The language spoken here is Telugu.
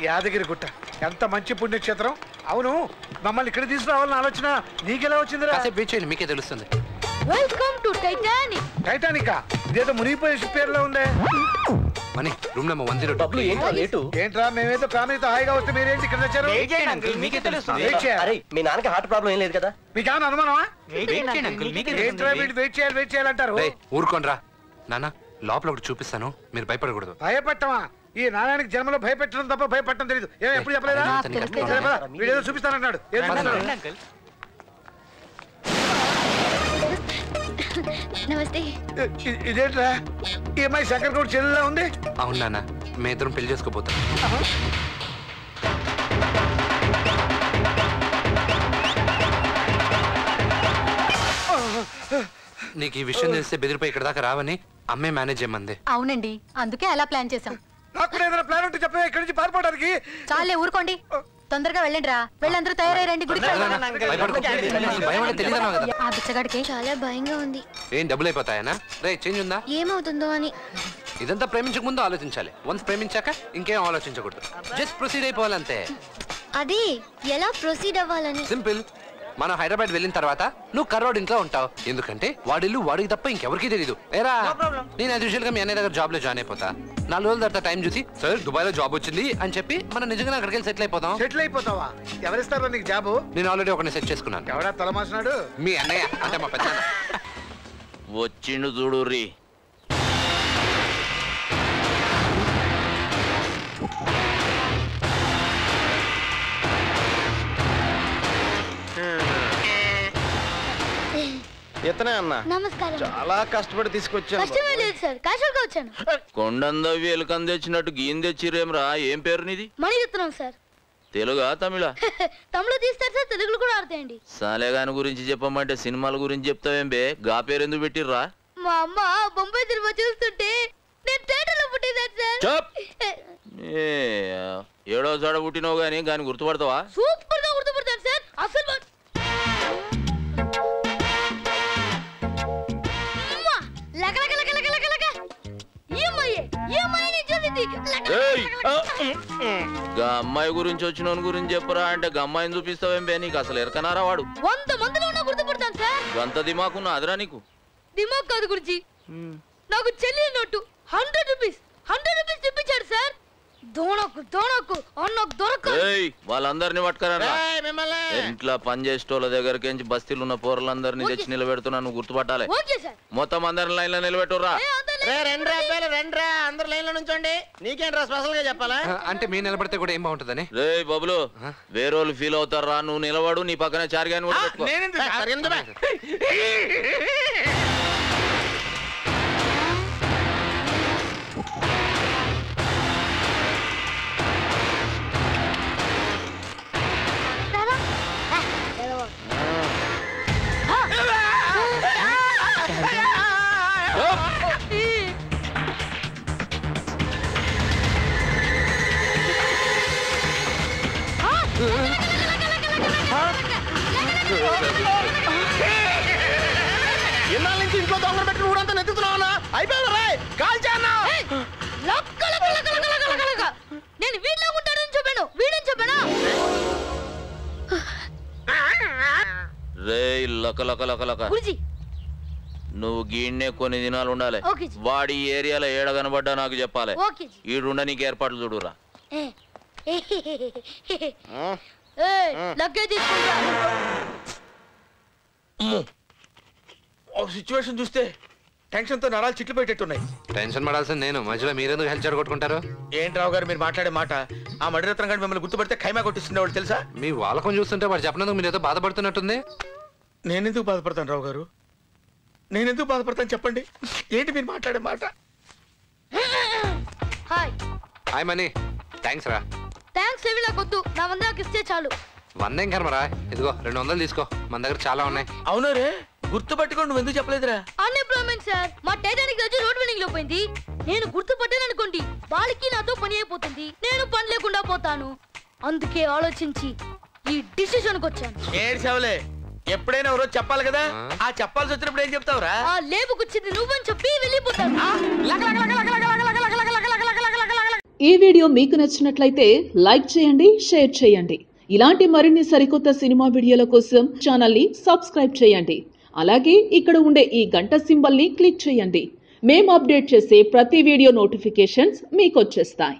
యాదగిరి గుట్ట ఎంత మంచి పుణ్యక్షేత్రం. అవును, మమ్మల్ని ఇక్కడ తీసుకురావాలని ఆలోచన నీకెలా వచ్చిందిరా? మీకే తెలుస్తుంది. Welcome to Titanic. టైటానికా? ఇదేదో మునిగిపోయే షిప్ పేరులో ఉందే. మనీ రూమ్ నెంబర్ 102. ఏంట్రా మేమేదో ఫ్యామిలీతో హాయిగా వస్తే మీరేంటి ఇక్కడ వచ్చారు? మీకే తెలుస్తుంది. మీ నాన్నకి హార్ట్ ప్రాబ్లం ఏం లేదు కదా? మీకేమన్నా అనుమానమా? ఏంట్రా వీళ్ళు వెయిట్ చేయాలంటారు? ఊరుకోనరా నాన్న, లోపల ఒకటి చూపిస్తాను, మీరు భయపడకూడదు. భయపడటమా? ఈ నారాయణకి జన్మలో భయపెట్టడం తప్ప భయపడటం తెలియదు. ఎప్పుడు చెప్పలేదా? వీడేదో చూపిస్తానన్నాడు. నమస్తే. ఇదేంట్రా ఈ అమ్మాయి శంకర్ గౌడ్ చెల్లెలా ఉంది? అవును నాన్న, మీ ఇద్దరం పెళ్లి చేసుకోపోతాం. నీకు ఈ విషయం తెలిస్తే బెదిరిపోయి ఇక్కడ దాకా రావని అమ్మే మేనేజ్ చేయమంది. అవునండి, అందుకే అలా ప్లాన్ చేసాం. నాకు ఏదైనా ప్లాన్ ఉంటే చెప్పే, ఇక్కడి నుంచి పారిపోవడానికి. చాలే ఊరుకోండి, తొందరగా వెళ్ళండి రా. వెళ్ళందరూ తయారయ్యండి గుడికి. ఆ బిచ్చగాడికి చాలా భయంగా ఉంది. ఏం డబ్బులు అయిపోతాయనా? రే చేంజ్ ఉందా? ఏమవుతుందో అని. ఇదంతా ప్రేమించక ముందు ఆలోచించాలి. వన్స్ ప్రేమించాక ఇంకేం ఆలోచించకూడదు. జస్ట్ ప్రొసీడ్ అయిపోవాలంతే. అది ఎలా ప్రొసీడ్ అవ్వాలని? సింపుల్. మనం హైదరాబాద్ వెళ్ళిన తర్వాత నువ్వు కర్రోడ్ ఇంట్లో ఉంటావు. ఎందుకంటే వాడిల్లు వాడికి తప్ప ఇంకెవరికి తెలీదు. ఏరా, నేను యాజ్ గా మీ అన్నయ్య దగ్గర జాబ్ లో జాయిన్ అయిపోతా. 4 రోజుల తర్వాత టైం చూసి సార్ దుబాయ్ లో జాబ్ వచ్చింది అని చెప్పి మనం నిజంగా అక్కడికి వెళ్ళి సెటిల్ అయిపోతాం. సెటిల్ అయిపోతావా? ఎవరిస్తారో నీకు జాబు? నేను ఆల్రెడీ ఒకరిని సెట్ చేసుకున్నాను. ఎవడా తలమాసినాడు? మీ అన్నయ్య, అంటే మా పెద్ద. వచ్చిండు చూడు రీ. ఇతనే అన్న. నమస్కారం. చాలా కష్టపడి తీసుకొచ్చాను. కష్టమే లేదు సార్, క్యాషువల్ గా వచ్చాను. కొండందవి ఎలుకని తెచ్చినట్టు గీన్ తెచ్చిరేమ్రా. ఏం పేరు నీది? మణిరత్నం సార్. తెలుగా తమిళ? తమిళ తీస్తారు సార్, తెలుగులో కూడా ఆడతాయండి. సాలేగాని గురించి చెప్పమంటే సినిమాల గురించి చెప్తావేం బే? గా పేరు ఎందుకు పెట్టిర్రా? మా అమ్మ బొంబాయి సినిమా చూస్తుంటే నేను థియేటర్లో పుట్టేదాన్ని సార్. చెప్. ఏడో చోట పుట్టినావు గానీ గాని గుర్తుపడతావా? సూపర్ గా గుర్తుపడతాను సార్. అసలు గా అమ్మాయి గురించి వచ్చిన గురించి చెప్పరా అంటే గమ్మాయిని చూపిస్తావేం బే? నీకు అసలు ఎరకనారా వాడు? 100 మందిలో ఉన్నా గుర్తుపడతాను సార్. గంత దిమాకున్నా అదరా నీకు? దిమాగ్ కాదు గురించి, నాకు చెల్లి నోటు 100 రూపీస్ చూపించాడు సార్. దోణకు అన్నకు దొరక. వాళ్ళందరినీ పట్టుకరా. ఇంట్లో పని చేసేటోళ్ళ దగ్గరికి బస్తీలు ఉన్న పోరలందరినీ తెచ్చి నిలబెడుతున్నా. నువ్వు గుర్తుపట్టాలి. మొత్తం అందరిని లైన్ లో నిలబెట్టురా. అందరు లైన్ లో నుంచోండి. నీకేంట్రా స్పెషల్ గా చెప్పాలా? అంటే మీరు నిలబడితే కూడా ఏం బాగుంటుందని. రే బబులు, వేరేళ్ళు ఫీల్ అవుతారా? నువ్వు నిలబడు, నీ పక్కనే చార్గాని కూడా పెట్టుకో. ఎన్నాళ్ళ నుంచి ఇంట్లో దొంగలు పెట్టి ఊరంతా నెత్తుతున్నావునా? అయిపోయింది రాయ్, కాల్చానా? నేను వీడిలో ఉంటానని చెప్పాను. వీడని చెప్పానా? రే లక లక లక లక, నువ్వు గీడ్నే కొన్ని దినాలు ఉండాలి. వాడి ఏరియాలో ఏడ కనబడ్డా నాకు చెప్పాలి. ఈడుండ నీకు ఏర్పాట్లు చూడురా. సిచ్యువేషన్ చూస్తే టెన్షన్ తో నరాలు చిట్లు పెట్టేట్టున్నాయి. టెన్షన్ పడాల్సింది నేను, మధ్యలో మీరెందుకు హెల్ప్ చెడగొట్టుకుంటారు? ఏంటి రావు గారు మీరు మాట్లాడే మాట? ఆ మణిరత్నం గారు మిమ్మల్ని గుర్తుపడితే ఖైమా కొట్టిస్తుండేవాడు తెలుసా? మీ వాళ్ళకం చూస్తుంటే వాడు చెప్పినందుకు మీరు ఏదో బాధపడుతున్నట్టుంది. నేనెందుకు బాధపడతాను రావు గారు? నేనెందుకు బాధపడతాను చెప్పండి? ఏంటి మీరు మాట్లాడే మాట? Hi money. థ్యాంక్స్ రా. థ్యాంక్స్ ఏమి నాకు వద్దు, నా 100 నాకు ఇస్తే చాలు. 100 ఏం కర్మరా, ఇదిగో 200 తీసుకో, మన దగ్గర చాలా ఉన్నాయి. అవునా రే, గుర్తుపట్టుకోండి. నువ్వు ఎందుకు చెప్పలేదురా? Unemployment sir. మా టైటానిక్ రోజు రోడ్ వెల్డింగ్ లో పోయింది. నేను గుర్తుపట్టాను అనుకోండి, వాళ్ళకి నాతో పని అయిపోతుంది, నేను పని లేకుండా పోతాను. అందుకే ఆలోచించి ఈ డిసిషన్ కి వచ్చాను. ఏడ్చావులే, ఎప్పుడైనా ఎవరో చెప్పాలి కదా. ఆ చెప్పాల్సి వచ్చినప్పుడు ఏం చెప్తావురా? ఆ లేబుకొచ్చింది నువ్వని చెప్పి వెళ్ళిపోతాను. ఈ వీడియో మీకు నచ్చినట్లయితే లైక్ చేయండి, షేర్ చేయండి. ఇలాంటి మరిన్ని సరికొత్త సినిమా వీడియోల కోసం ఛానల్ని సబ్స్క్రైబ్ చేయండి. అలాగే ఇక్కడ ఉండే ఈ గంట సింబల్ని క్లిక్ చేయండి. మేము అప్డేట్ చేసే ప్రతి వీడియో నోటిఫికేషన్స్ మీకు వచ్చేస్తాయి.